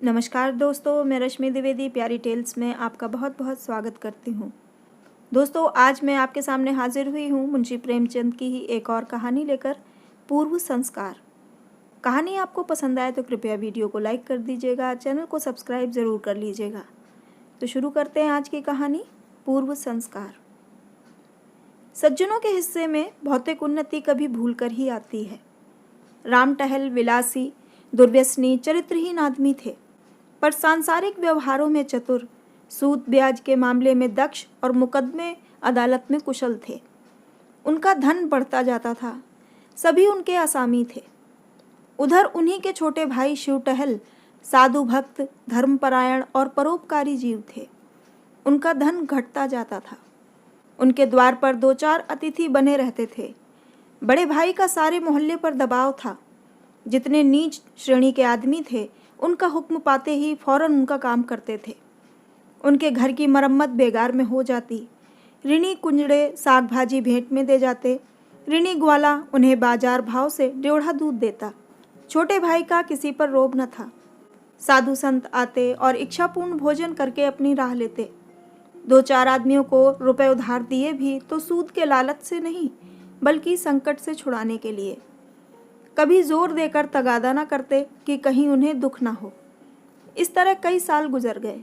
नमस्कार दोस्तों, मैं रश्मि द्विवेदी प्यारी टेल्स में आपका बहुत बहुत स्वागत करती हूँ। दोस्तों, आज मैं आपके सामने हाजिर हुई हूँ मुंशी प्रेमचंद की ही एक और कहानी लेकर, पूर्व संस्कार। कहानी आपको पसंद आए तो कृपया वीडियो को लाइक कर दीजिएगा, चैनल को सब्सक्राइब ज़रूर कर लीजिएगा। तो शुरू करते हैं आज की कहानी, पूर्व संस्कार। सज्जनों के हिस्से में भौतिक उन्नति कभी भूल कर ही आती है। राम टहल विलासी, दुर्व्यसनी, चरित्रहीन आदमी थे, पर सांसारिक व्यवहारों में चतुर, सूद ब्याज के मामले में दक्ष और मुकदमे अदालत में कुशल थे। उनका धन बढ़ता जाता था, सभी उनके आसामी थे। उधर उन्हीं के छोटे भाई शिव टहल साधु भक्त, धर्मपरायण और परोपकारी जीव थे। उनका धन घटता जाता था। उनके द्वार पर दो चार अतिथि बने रहते थे। बड़े भाई का सारे मोहल्ले पर दबाव था। जितने नीच श्रेणी के आदमी थे, उनका हुक्म पाते ही फौरन उनका काम करते थे। उनके घर की मरम्मत बेगार में हो जाती। ऋणी कुंजड़े साग भाजी भेंट में दे जाते। ऋणी ग्वाला उन्हें बाजार भाव से डेढ़ा दूध देता। छोटे भाई का किसी पर रोब न था। साधु संत आते और इच्छापूर्ण भोजन करके अपनी राह लेते। दो चार आदमियों को रुपए उधार दिए भी तो सूद के लालच से नहीं, बल्कि संकट से छुड़ाने के लिए। कभी जोर देकर तगादा न करते कि कहीं उन्हें दुख न हो। इस तरह कई साल गुजर गए,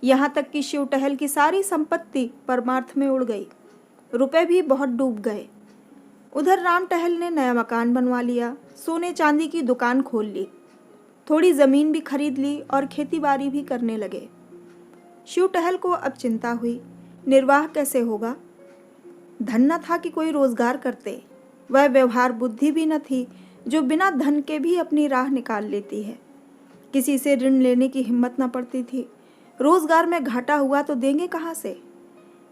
यहाँ तक कि शिव टहल की सारी संपत्ति परमार्थ में उड़ गई। रुपए भी बहुत डूब गए। उधर राम टहल ने नया मकान बनवा लिया, सोने चांदी की दुकान खोल ली, थोड़ी ज़मीन भी खरीद ली और खेती बाड़ी भी करने लगे। शिव टहल को अब चिंता हुई, निर्वाह कैसे होगा। धन न था कि कोई रोजगार करते। वह व्यवहार बुद्धि भी न थी जो बिना धन के भी अपनी राह निकाल लेती है। किसी से ऋण लेने की हिम्मत न पड़ती थी। रोजगार में घाटा हुआ तो देंगे कहाँ से।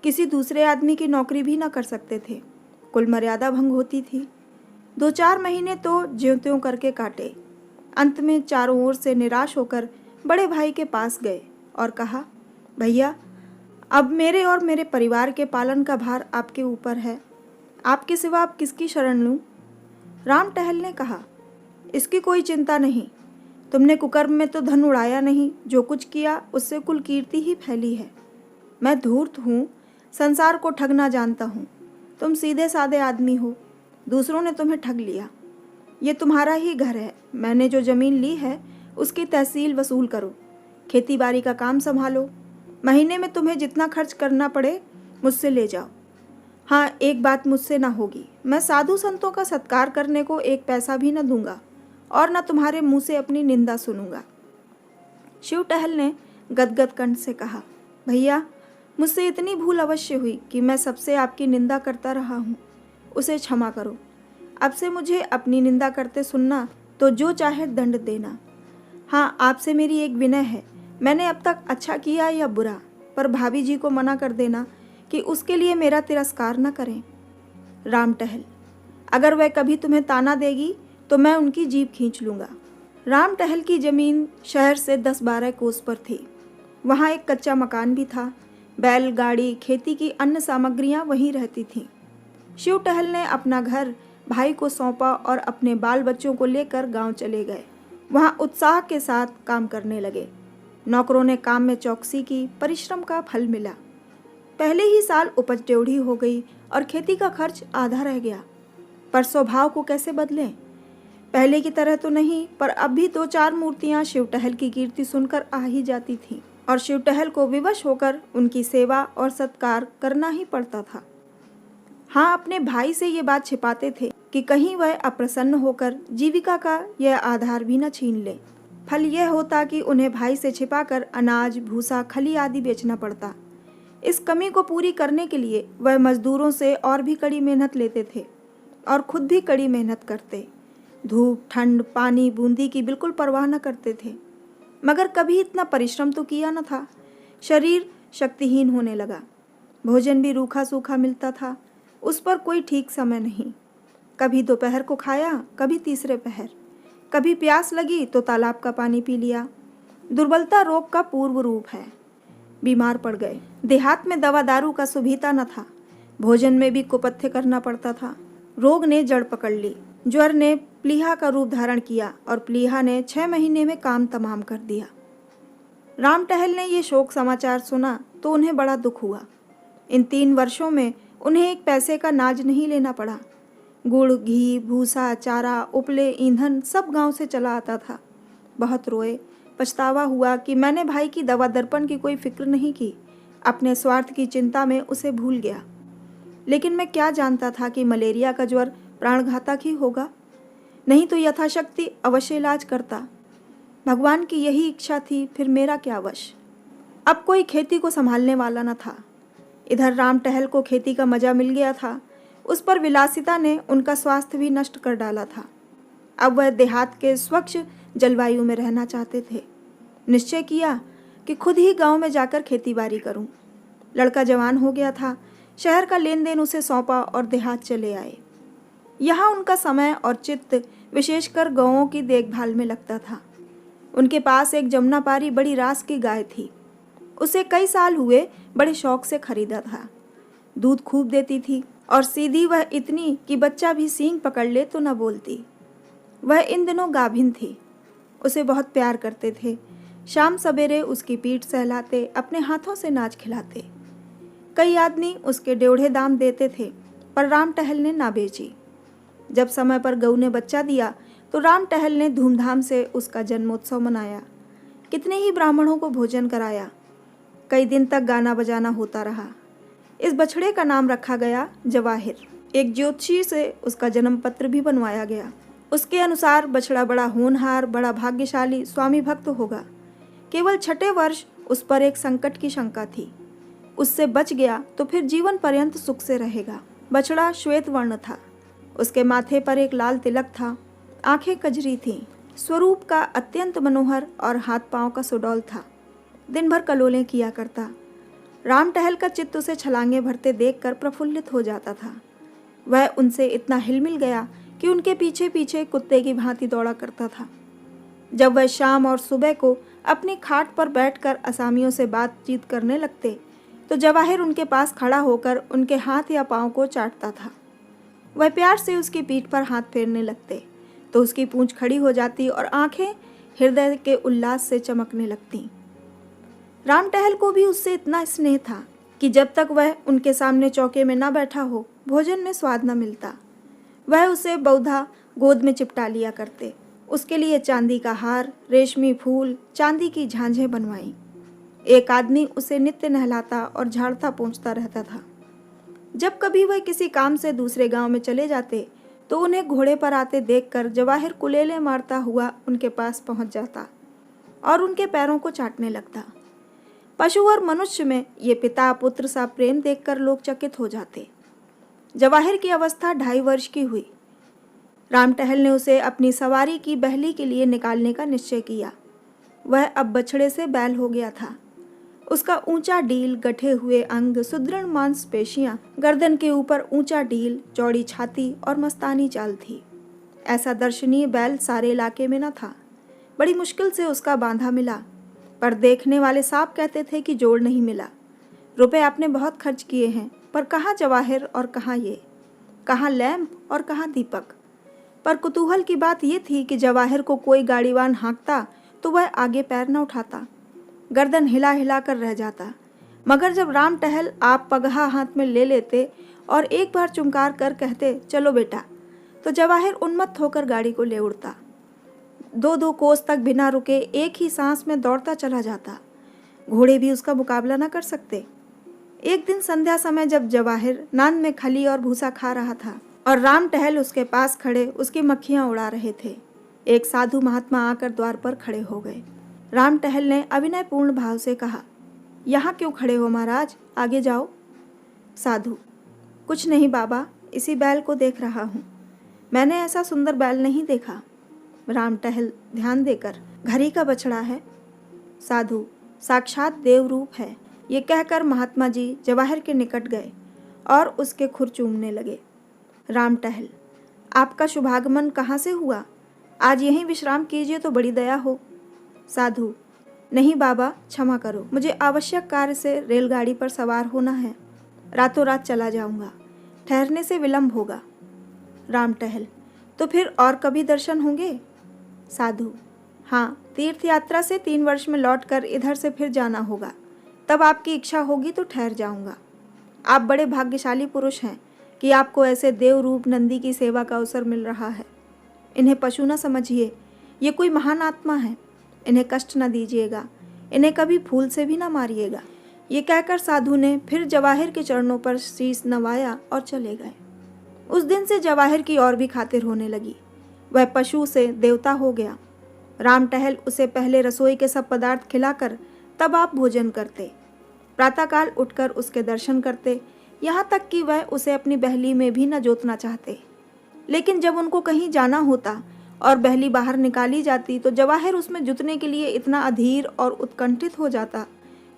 किसी दूसरे आदमी की नौकरी भी न कर सकते थे, कुल मर्यादा भंग होती थी। दो चार महीने तो ज्यों त्यों करके काटे। अंत में चारों ओर से निराश होकर बड़े भाई के पास गए और कहा, भैया, अब मेरे और मेरे परिवार के पालन का भार आपके ऊपर है। आपके सिवा अब किसकी शरण लूँ। राम टहल ने कहा, इसकी कोई चिंता नहीं। तुमने कुकर्म में तो धन उड़ाया नहीं, जो कुछ किया उससे कुल कीर्ति ही फैली है। मैं धूर्त हूँ, संसार को ठगना जानता हूँ। तुम सीधे साधे आदमी हो, दूसरों ने तुम्हें ठग लिया। ये तुम्हारा ही घर है। मैंने जो ज़मीन ली है उसकी तहसील वसूल करो, खेती बाड़ी का काम संभालो। महीने में तुम्हें जितना खर्च करना पड़े मुझसे ले जाओ। हाँ, एक बात मुझसे ना होगी, मैं साधु संतों का सत्कार करने को एक पैसा भी न दूंगा और न तुम्हारे मुंह से अपनी निंदा सुनूंगा। शिव टहल ने गदगद कंठ से कहा, भैया, मुझसे इतनी भूल अवश्य हुई कि मैं सबसे आपकी निंदा करता रहा हूँ, उसे क्षमा करो। अब से मुझे अपनी निंदा करते सुनना तो जो चाहे दंड देना। हाँ, आपसे मेरी एक विनय है। मैंने अब तक अच्छा किया या बुरा, पर भाभी जी को मना कर देना कि उसके लिए मेरा तिरस्कार न करें। राम टहल, अगर वह कभी तुम्हें ताना देगी तो मैं उनकी जीभ खींच लूँगा। राम टहल की ज़मीन शहर से 10-12 कोस पर थी। वहाँ एक कच्चा मकान भी था। बैल गाड़ी, खेती की अन्य सामग्रियाँ वहीं रहती थीं। शिव टहल ने अपना घर भाई को सौंपा और अपने बाल बच्चों को लेकर गांव चले गए। वहाँ उत्साह के साथ काम करने लगे। नौकरों ने काम में चौकसी की, परिश्रम का फल मिला। पहले ही साल उपज टेढ़ी हो गई और खेती का खर्च आधा रह गया। पर स्वभाव को कैसे बदलें। पहले की तरह तो नहीं, पर अब भी दो चार मूर्तियां शिव टहल की कीर्ति सुनकर आ ही जाती थीं और शिव टहल को विवश होकर उनकी सेवा और सत्कार करना ही पड़ता था। हाँ, अपने भाई से ये बात छिपाते थे कि कहीं वह अप्रसन्न होकर जीविका का यह आधार भी न छीन ले। फल यह होता कि उन्हें भाई से छिपाकर अनाज, भूसा, खली आदि बेचना पड़ता। इस कमी को पूरी करने के लिए वह मजदूरों से और भी कड़ी मेहनत लेते थे और खुद भी कड़ी मेहनत करते। धूप, ठंड, पानी, बूंदी की बिल्कुल परवाह न करते थे। मगर कभी इतना परिश्रम तो किया न था। शरीर शक्तिहीन होने लगा। भोजन भी रूखा सूखा मिलता था, उस पर कोई ठीक समय नहीं। कभी दोपहर को खाया, कभी तीसरे पहर। कभी प्यास लगी तो तालाब का पानी पी लिया। दुर्बलता रोग का पूर्व रूप है। बीमार पड़ गए। देहात में दवा दारू का सुभीता न था। भोजन में भी कुपथ्य करना पड़ता था। रोग ने जड़ पकड़ ली। ज्वर ने प्लीहा का रूप धारण किया और प्लीहा ने 6 महीने में काम तमाम कर दिया। राम टहल ने ये शोक समाचार सुना तो उन्हें बड़ा दुख हुआ। इन 3 वर्षों में उन्हें एक पैसे का नाज नहीं लेना पड़ा। गुड़, घी, भूसा, चारा, उपले, ईंधन सब गांव से चला आता था। बहुत रोए, पछतावा हुआ कि मैंने भाई की दवा दर्पण की कोई फिक्र नहीं की, अपने स्वार्थ की चिंता में उसे भूल गया। लेकिन मैं क्या जानता था कि मलेरिया का ज्वर प्राणघातक ही होगा, नहीं तो यथाशक्ति अवश्य इलाज करता। भगवान की यही इच्छा थी, फिर मेरा क्या वश। अब कोई खेती को संभालने वाला न था। इधर राम टहल को खेती का मजा मिल गया था, उस पर विलासिता ने उनका स्वास्थ्य भी नष्ट कर डाला था। अब वह देहात के स्वच्छ जलवायु में रहना चाहते थे। निश्चय किया कि खुद ही गांव में जाकर खेतीबाड़ी करूं। लड़का जवान हो गया था, शहर का लेन देन उसे सौंपा और देहात चले आए। यहाँ उनका समय और चित्त विशेषकर गौओं की देखभाल में लगता था। उनके पास एक जमुनापारी बड़ी रास की गाय थी। उसे कई साल हुए बड़े शौक से खरीदा था। दूध खूब देती थी और सीधी वह इतनी कि बच्चा भी सींग पकड़ ले तो न बोलती। वह इन दिनों गाभिन थी। उसे बहुत प्यार करते थे। शाम सवेरे उसकी पीठ सहलाते, अपने हाथों से नाच खिलाते। कई आदमी उसके डेढ़े दाम देते थे, पर राम टहल ने ना बेची। जब समय पर गऊ ने बच्चा दिया तो राम टहल ने धूमधाम से उसका जन्मोत्सव मनाया। कितने ही ब्राह्मणों को भोजन कराया। कई दिन तक गाना बजाना होता रहा। इस बछड़े का नाम रखा गया जवाहिर। एक ज्योतिषी से उसका जन्म पत्र भी बनवाया गया। उसके अनुसार बछड़ा बड़ा होनहार, बड़ा भाग्यशाली, स्वामी भक्त होगा। केवल 6ठे वर्ष उस पर एक संकट की शंका थी। उससे बच गया तो फिर जीवन पर्यंत सुख से रहेगा। बछड़ा श्वेत वर्ण था। उसके माथे पर एक लाल तिलक था। आंखें कजरी थीं। स्वरूप का अत्यंत मनोहर और हाथ पांव का सुडौल था। दिन भर कलोलें किया करता। राम टहल का चित्त उसे छलांगे भरते देखकर प्रफुल्लित हो जाता था। वह उनसे इतना हिलमिल गया कि उनके पीछे पीछे कुत्ते की भांति दौड़ा करता था। जब वह शाम और सुबह को अपनी खाट पर बैठकर असामियों से बातचीत करने लगते तो जवाहिर उनके पास खड़ा होकर उनके हाथ या पांव को चाटता था। वह प्यार से उसकी पीठ पर हाथ फेरने लगते तो उसकी पूंछ खड़ी हो जाती और आंखें हृदय के उल्लास से चमकने लगतीं। राम टहल को भी उससे इतना स्नेह था कि जब तक वह उनके सामने चौके में न बैठा हो, भोजन में स्वाद न मिलता। वह उसे बहुधा गोद में चिपटा लिया करते। उसके लिए चांदी का हार, रेशमी फूल, चांदी की झांझें बनवाई। एक आदमी उसे नित्य नहलाता और झाड़ता पोंछता रहता था। जब कभी वह किसी काम से दूसरे गांव में चले जाते तो उन्हें घोड़े पर आते देखकर जवाहिर कुलेले मारता हुआ उनके पास पहुंच जाता और उनके पैरों को चाटने लगता। पशु और मनुष्य में ये पिता पुत्र सा प्रेम देखकर लोग चकित हो जाते। जवाहिर की अवस्था 2.5 वर्ष की हुई। राम टहल ने उसे अपनी सवारी की बहली के लिए निकालने का निश्चय किया। वह अब बछड़े से बैल हो गया था। उसका ऊंचा डील, गठे हुए अंग, सुदृढ़ मांसपेशियां, गर्दन के ऊपर ऊंचा डील, चौड़ी छाती और मस्तानी चाल थी। ऐसा दर्शनीय बैल सारे इलाके में न था। बड़ी मुश्किल से उसका बांधा मिला, पर देखने वाले साफ कहते थे कि जोड़ नहीं मिला। रुपए आपने बहुत खर्च किए हैं, पर कहाँ जवाहिर और कहाँ ये, कहाँ लैंप और कहाँ दीपक। पर कुतूहल की बात यह थी कि जवाहिर को कोई गाड़ीवान हाँकता तो वह आगे पैर न उठाता, गर्दन हिला हिला कर रह जाता। मगर जब राम टहल आप पगहा हाथ में ले लेते और एक बार चुमकार कर कहते चलो बेटा, तो जवाहिर उन्मत्त होकर गाड़ी को ले उड़ता। 2-2 कोस तक बिना रुके एक ही सांस में दौड़ता चला जाता। घोड़े भी उसका मुकाबला न कर सकते। एक दिन संध्या समय जब जवाहिर नान में खली और भूसा खा रहा था और राम टहल उसके पास खड़े उसकी मक्खियां उड़ा रहे थे, एक साधु महात्मा आकर द्वार पर खड़े हो गए। राम टहल ने अविनयपूर्ण भाव से कहा, यहाँ क्यों खड़े हो महाराज, आगे जाओ। साधु, कुछ नहीं बाबा, इसी बैल को देख रहा हूँ। मैंने ऐसा सुंदर बैल नहीं देखा। राम टहल ध्यान देकर, घरी का बछड़ा है। साधु, साक्षात देव रूप है। ये कहकर महात्मा जी जवाहिर के निकट गए और उसके खुर चूमने लगे। राम टहल, आपका शुभागमन कहाँ से हुआ? आज यहीं विश्राम कीजिए तो बड़ी दया हो। साधु, नहीं बाबा, क्षमा करो, मुझे आवश्यक कार्य से रेलगाड़ी पर सवार होना है। रातों रात चला जाऊंगा, ठहरने से विलंब होगा। राम टहल, तो फिर और कभी दर्शन होंगे? साधु, हाँ, तीर्थ यात्रा से 3 वर्ष में लौटकर इधर से फिर जाना होगा। तब आपकी इच्छा होगी तो ठहर जाऊंगा। आप बड़े भाग्यशाली पुरुष हैं कि आपको ऐसे देव रूप नंदी की सेवा का अवसर मिल रहा है। इन्हें पशु न समझिए, ये कोई महान आत्मा है। इन्हें कष्ट न दीजिएगा, इन्हें कभी फूल से भी न मारिएगा। ये कहकर साधु ने फिर जवाहिर के चरणों पर शीश नवाया और चले गए। उस दिन से जवाहिर की और भी खातिर होने लगी। वह पशु से देवता हो गया। राम टहल उसे पहले रसोई के सब पदार्थ खिलाकर तब आप भोजन करते। प्रातःकाल उठकर उसके दर्शन करते, यहाँ तक कि वह उसे अपनी बहली में भी न जोतना चाहते। लेकिन जब उनको कहीं जाना होता और बहली बाहर निकाली जाती तो जवाहिर उसमें जुतने के लिए इतना अधीर और उत्कंठित हो जाता,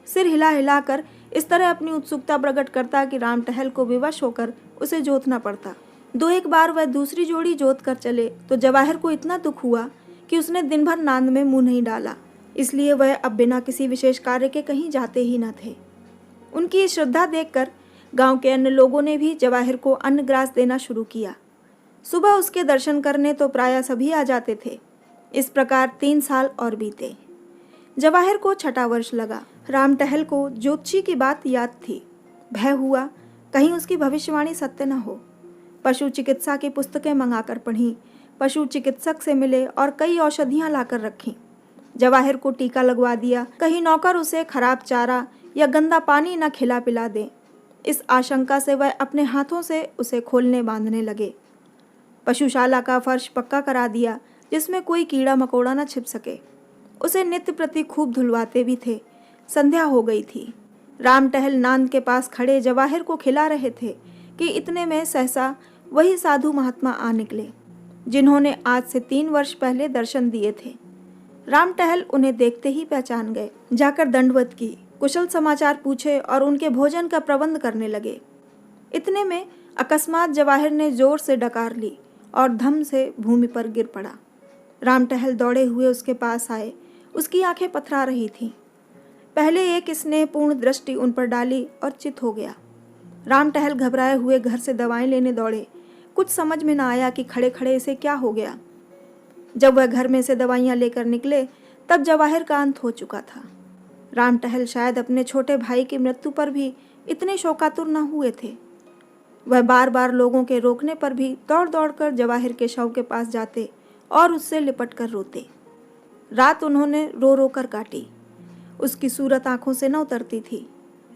सिर हिला हिलाकर इस तरह अपनी उत्सुकता प्रकट करता कि राम टहल को विवश होकर उसे जोतना पड़ता। 2-1 बार वह दूसरी जोड़ी जोत कर चले तो जवाहिर को इतना दुख हुआ कि उसने दिन भर नांद में मुंह नहीं डाला। इसलिए वह अब बिना किसी विशेष कार्य के कहीं जाते ही न थे। उनकी ये श्रद्धा देखकर गांव के अन्य लोगों ने भी जवाहिर को अन्न ग्रास देना शुरू किया। सुबह उसके दर्शन करने तो प्रायः सभी आ जाते थे। इस प्रकार 3 साल और बीते। जवाहिर को 6ठा वर्ष लगा। राम टहल को ज्योतिषी की बात याद थी। भय हुआ कहीं उसकी भविष्यवाणी सत्य न हो। पशु चिकित्सा की पुस्तकें मंगाकर पढ़ी, पशु चिकित्सक से मिले और कई औषधियां लाकर रखीं। जवाहिर को टीका लगवा दिया, कहीं नौकर उसे खराब चारा या गंदा पानी न खिला पिला दे। इस आशंका से वह अपने हाथों से उसे खोलने बांधने लगे। पशुशाला का फर्श पक्का करा दिया जिसमें कोई कीड़ा मकोड़ा न छिप सके। उसे नित्य प्रति खूब धुलवाते भी थे। संध्या हो गई थी। राम टहल नांद के पास खड़े जवाहिर को खिला रहे थे कि इतने में सहसा वही साधु महात्मा आ निकले जिन्होंने आज से 3 वर्ष पहले दर्शन दिए थे। राम टहल उन्हें देखते ही पहचान गए। जाकर दंडवत की, कुशल समाचार पूछे और उनके भोजन का प्रबंध करने लगे। इतने में अकस्मात जवाहिर ने जोर से डकार ली और धम से भूमि पर गिर पड़ा। राम टहल दौड़े हुए उसके पास आए। उसकी आंखें पथरा रही थीं। पहले एक स्नेहपूर्ण दृष्टि उन पर डाली और चित हो गया। राम टहल घबराए हुए घर से दवाएं लेने दौड़े। कुछ समझ में न आया कि खड़े खड़े इसे क्या हो गया। जब वह घर में से दवाइयां लेकर निकले तब जवाहिर का अंत हो चुका था। राम टहल शायद अपने छोटे भाई की मृत्यु पर भी इतने शोकातुर न हुए थे। वह बार बार लोगों के रोकने पर भी दौड़ दौड़ कर जवाहिर के शव के पास जाते और उससे लिपट कर रोते। रात उन्होंने रो रो कर काटी। उसकी सूरत आंखों से न उतरती थी।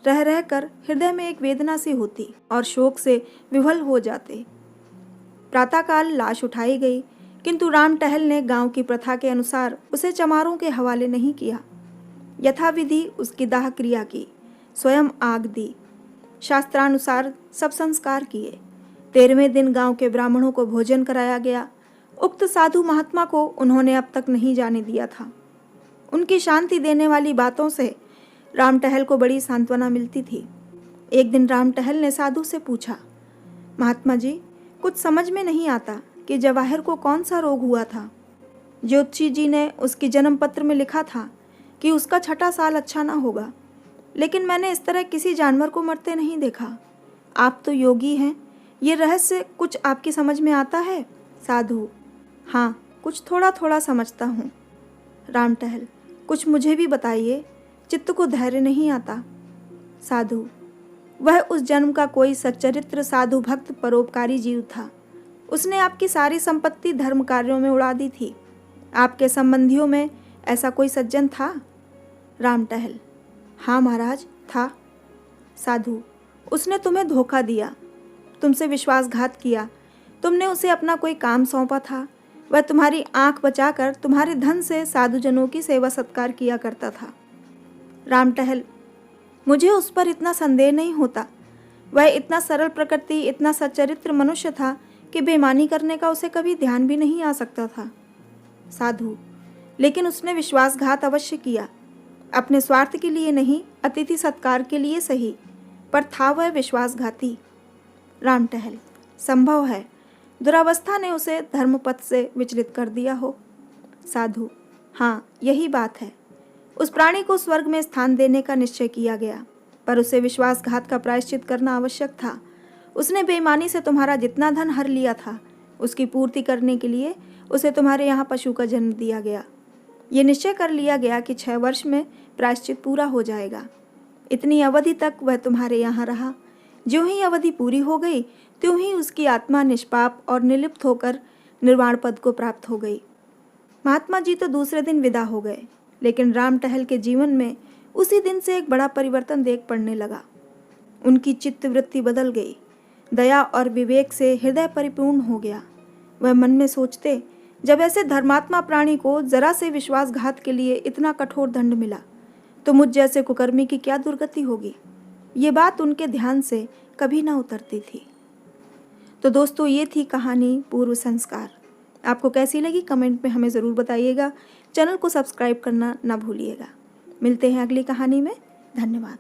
रह रह कर हृदय में एक वेदना सी होती और शोक से विह्वल हो जाते। प्रातःकाल लाश उठाई गई, किंतु राम टहल ने गांव की प्रथा के अनुसार उसे चमारों के हवाले नहीं किया। यथाविधि उसकी दाह क्रिया की, स्वयं आग दी, शास्त्रानुसार सब संस्कार किए। 13वें दिन गांव के ब्राह्मणों को भोजन कराया गया। उक्त साधु महात्मा को उन्होंने अब तक नहीं जाने दिया था। उनकी शांति देने वाली बातों से राम टहल को बड़ी सांत्वना मिलती थी। एक दिन राम टहल ने साधु से पूछा, महात्मा जी, कुछ समझ में नहीं आता कि जवाहिर को कौन सा रोग हुआ था। ज्योतिषी जी ने उसकी जन्म पत्र में लिखा था कि उसका 6ठा साल अच्छा ना होगा, लेकिन मैंने इस तरह किसी जानवर को मरते नहीं देखा। आप तो योगी हैं, ये रहस्य कुछ आपकी समझ में आता है? साधु, हाँ, कुछ थोड़ा थोड़ा समझता हूँ। राम टहल, कुछ मुझे भी बताइए, चित्त को धैर्य नहीं आता। साधु, वह उस जन्म का कोई सच्चरित्र साधु भक्त परोपकारी जीव था। उसने आपकी सारी संपत्ति धर्म कार्यों में उड़ा दी थी। आपके संबंधियों में ऐसा कोई सज्जन था? राम टहल, हाँ महाराज, था। साधु, उसने तुम्हें धोखा दिया, तुमसे विश्वासघात किया। तुमने उसे अपना कोई काम सौंपा था। वह तुम्हारी आंख बचाकर तुम्हारे धन से साधुजनों की सेवा सत्कार किया करता था। राम टहल, मुझे उस पर इतना संदेह नहीं होता। वह इतना सरल प्रकृति, इतना सच्चरित्र मनुष्य था कि बेईमानी करने का उसे कभी ध्यान भी नहीं आ सकता था। साधु, लेकिन उसने विश्वासघात अवश्य किया। अपने स्वार्थ के लिए नहीं, अतिथि सत्कार के लिए सही, पर था वह विश्वासघाती। राम टहल, संभव है दुरावस्था ने उसे धर्मपथ से विचलित कर दिया हो। साधु, हाँ, यही बात है। उस प्राणी को स्वर्ग में स्थान देने का निश्चय किया गया, पर उसे विश्वासघात का प्रायश्चित करना आवश्यक था। उसने बेईमानी से तुम्हारा जितना धन हर लिया था, उसकी पूर्ति करने के लिए उसे तुम्हारे यहाँ पशु का जन्म दिया गया। ये निश्चय कर लिया गया कि 6 वर्ष में प्रायश्चित पूरा हो जाएगा। इतनी अवधि तक वह तुम्हारे यहाँ रहा। ज्यों ही अवधि पूरी हो गई त्यों ही उसकी आत्मा निष्पाप और निर्लिप्त होकर निर्वाण पद को प्राप्त हो गई। महात्मा जी तो दूसरे दिन विदा हो गए, लेकिन राम टहल के जीवन में उसी दिन से एक बड़ा परिवर्तन देख पड़ने लगा। उनकी चित्तवृत्ति बदल गई। दया और विवेक से हृदय परिपूर्ण हो गया। वह मन में सोचते, जब ऐसे धर्मात्मा प्राणी को जरा से विश्वासघात के लिए इतना कठोर दंड मिला तो मुझ जैसे कुकर्मी की क्या दुर्गति होगी। ये बात उनके ध्यान से कभी ना उतरती थी। तो दोस्तों, ये थी कहानी पूर्व संस्कार। आपको कैसी लगी कमेंट में हमें ज़रूर बताइएगा। चैनल को सब्सक्राइब करना ना भूलिएगा। मिलते हैं अगली कहानी में। धन्यवाद।